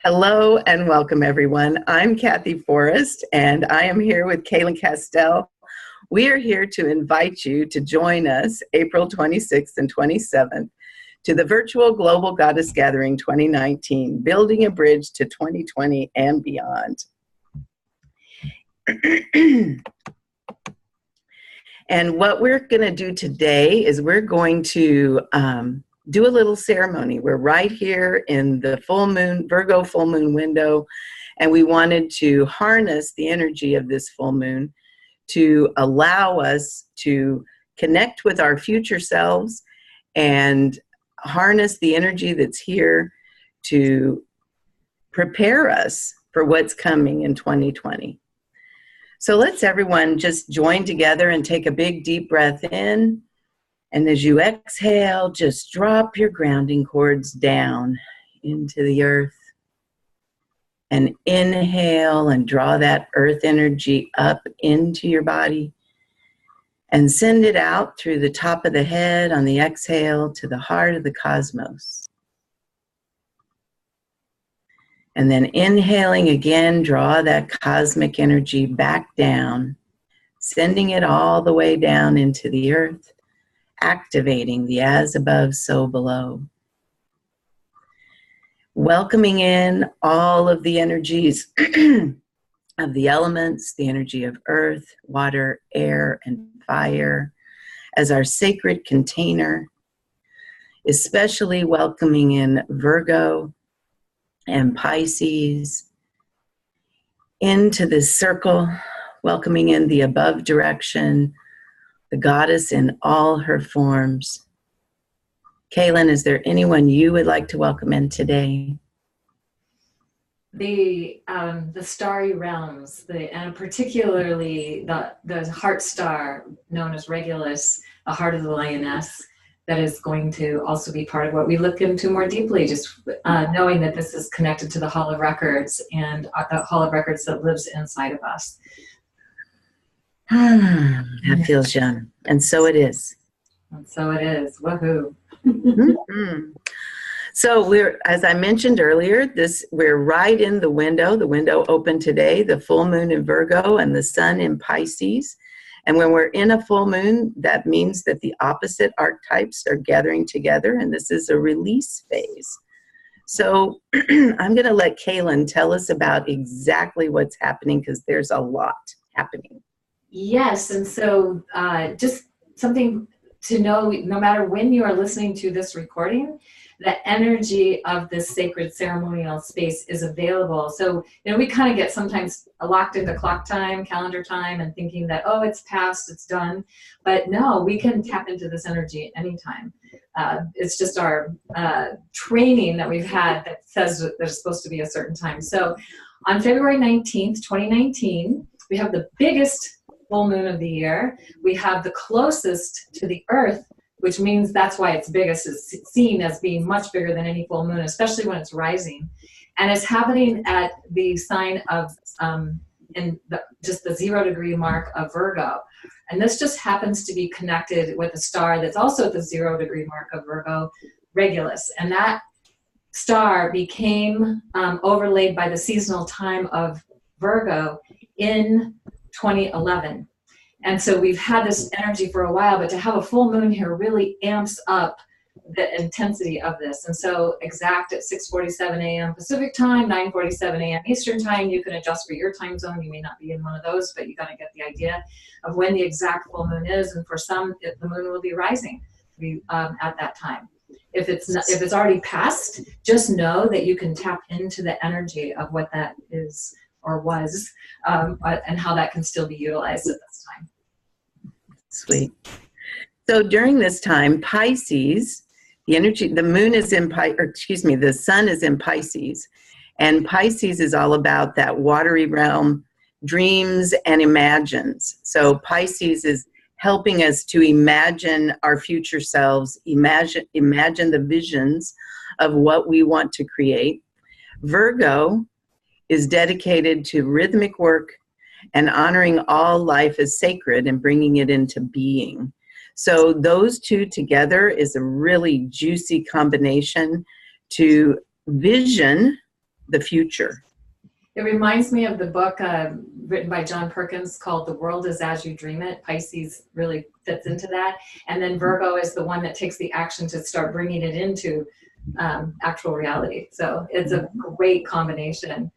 Hello and welcome, everyone. I'm Kathy Forrest, and I am here with Kaylin Castell. We are here to invite you to join us April 26th and 27th to the virtual Global Goddess Gathering 2019, Building a Bridge to 2020 and Beyond. And what we're going to do today is we're going to do a little ceremony. We're right here in the full moon, Virgo full moon window, and we wanted to harness the energy of this full moon to allow us to connect with our future selves and harness the energy that's here to prepare us for what's coming in 2020. So let's everyone just join together and take a big deep breath in. And as you exhale, just drop your grounding cords down into the earth. And inhale and draw that earth energy up into your body. And send it out through the top of the head on the exhale to the heart of the cosmos. And then inhaling again, draw that cosmic energy back down, sending it all the way down into the earth, activating the as above, so below. Welcoming in all of the energies of the elements, the energy of earth, water, air, and fire as our sacred container, especially welcoming in Virgo and Pisces into this circle, welcoming in the above direction, the goddess in all her forms. Kaylin, is there anyone you would like to welcome in today? The starry realms, and particularly the heart star known as Regulus, the heart of the lioness, that is going to also be part of what we look into more deeply, just knowing that this is connected to the Hall of Records and the Hall of Records that lives inside of us. That feels young. And so it is. And so it is. Woohoo. Mm-hmm. So as I mentioned earlier, we're right in the window open today, the full moon in Virgo and the sun in Pisces. And when we're in a full moon, that means that the opposite archetypes are gathering together, and this is a release phase. So I'm going to let Kaylin tell us about exactly what's happening, because there's a lot happening. Yes, and so just something to know, no matter when you are listening to this recording, the energy of this sacred ceremonial space is available. So, we kind of get sometimes locked into clock time, calendar time, and thinking that, oh, it's past, it's done. But no, we can tap into this energy anytime. It's just our training that we've had that says that there's supposed to be a certain time. So on February 19th, 2019, we have the biggest full moon of the year. We have the closest to the earth, which means that's why it's biggest. It's seen as being much bigger than any full moon, especially when it's rising. And it's happening at the sign of, just the 0 degree mark of Virgo. And this just happens to be connected with a star that's also at the 0 degree mark of Virgo, Regulus. And that star became overlaid by the seasonal time of Virgo in 2011. And so we've had this energy for a while, but to have a full moon here really amps up the intensity of this. And so exact at 6:47 a.m. Pacific time, 9:47 a.m. Eastern time, you can adjust for your time zone. You may not be in one of those, but you got to get the idea of when the exact full moon is. And for some, the moon will be rising at that time. If it's already passed, just know that you can tap into the energy of what that is or was, and how that can still be utilized at this time. Sweet. So during this time, Pisces, the moon is the sun is in Pisces, and Pisces is all about that watery realm, dreams and imagines. So Pisces is helping us to imagine our future selves, imagine the visions of what we want to create. Virgo is dedicated to rhythmic work and honoring all life as sacred and bringing it into being. So those two together is a really juicy combination to vision the future. It reminds me of the book written by John Perkins called The World is As You Dream It. Pisces really fits into that. And then Virgo is the one that takes the action to start bringing it into actual reality. So it's a great combination.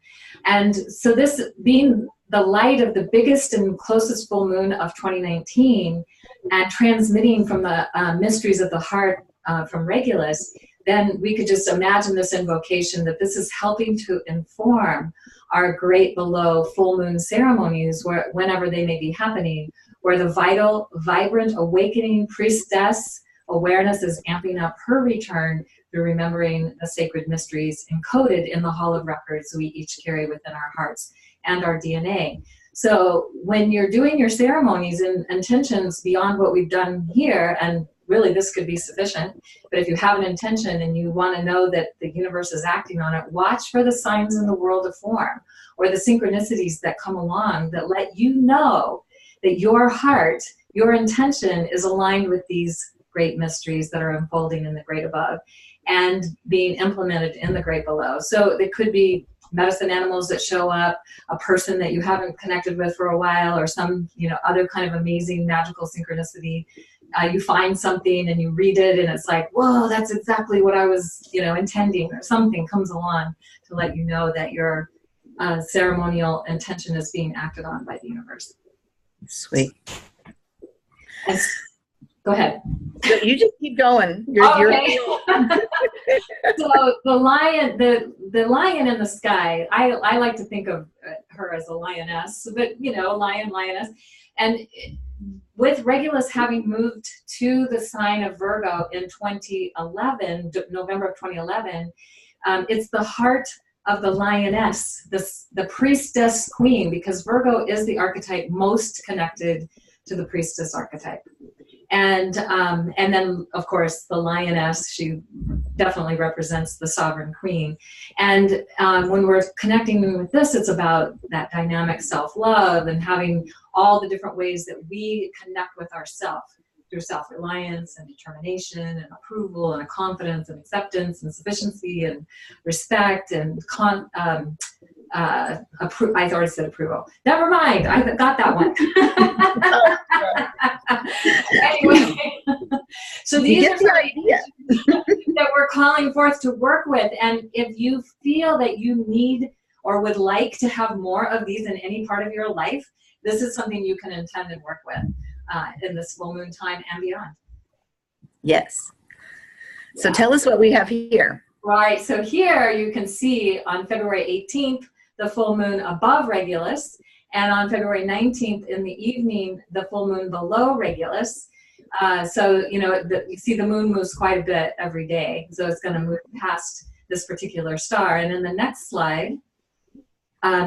And so this being the light of the biggest and closest full moon of 2019 and transmitting from the mysteries of the heart from Regulus, then we could just imagine this invocation that this is helping to inform our great below full moon ceremonies whenever they may be happening, where the vital, vibrant, awakening priestess awareness is amping up her return through remembering the sacred mysteries encoded in the Hall of Records we each carry within our hearts and our DNA. So when you're doing your ceremonies and intentions beyond what we've done here, and really this could be sufficient, but if you have an intention and you want to know that the universe is acting on it, watch for the signs in the world of form or the synchronicities that come along that let you know that your heart, your intention is aligned with these great mysteries that are unfolding in the great above and being implemented in the great below. So it could be medicine animals that show up, a person that you haven't connected with for a while, or some other kind of amazing magical synchronicity. You find something and you read it and it's like, whoa, that's exactly what I was intending, or something comes along to let you know that your ceremonial intention is being acted on by the universe. Sweet. And, go ahead. You just keep going. Okay. So the lion in the sky, I like to think of her as a lioness, but lioness. And with Regulus having moved to the sign of Virgo in 2011, November of 2011, it's the heart of the lioness, the priestess queen, because Virgo is the archetype most connected to the priestess archetype. And then, of course, the lioness, she definitely represents the sovereign queen. And when we're connecting with this, it's about that dynamic self-love and having all the different ways that we connect with ourself through self-reliance and determination and approval and a confidence and acceptance and sufficiency and respect and I already said approval. Never mind. I got that one. Anyway, so these are the ideas that we're calling forth to work with. And if you feel that you need or would like to have more of these in any part of your life, this is something you can intend and work with in this full moon time and beyond. Yes. So tell us what we have here. Right. So here you can see on February 18th, the full moon above Regulus, and on February 19th in the evening, the full moon below Regulus. So, you see the moon moves quite a bit every day. So it's going to move past this particular star. And in the next slide,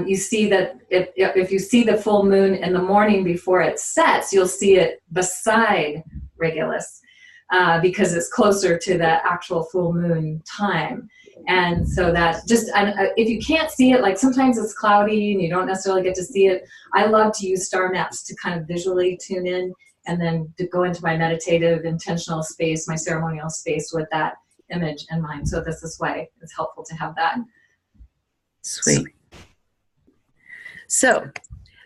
you see that if you see the full moon in the morning before it sets, you'll see it beside Regulus because it's closer to the actual full moon time. And so that if you can't see it, like sometimes it's cloudy and you don't necessarily get to see it, I love to use star maps to kind of visually tune in and then to go into my meditative, intentional space, my ceremonial space with that image in mind. So this way, it's helpful to have that. Sweet. So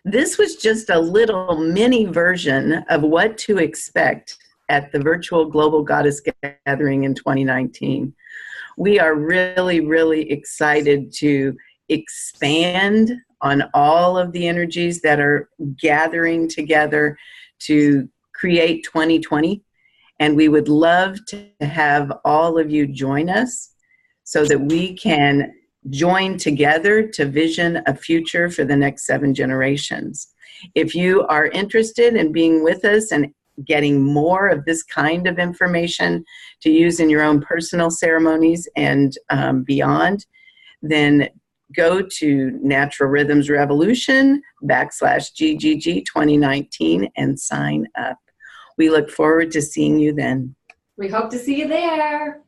this was just a little mini version of what to expect at the virtual Global Goddess Gathering in 2019. We are really, really excited to expand on all of the energies that are gathering together to create 2020. And we would love to have all of you join us so that we can join together to vision a future for the next 7 generations. If you are interested in being with us and getting more of this kind of information to use in your own personal ceremonies and beyond, then go to Natural Rhythms Revolution /GGG 2019 and sign up. We look forward to seeing you then. We hope to see you there.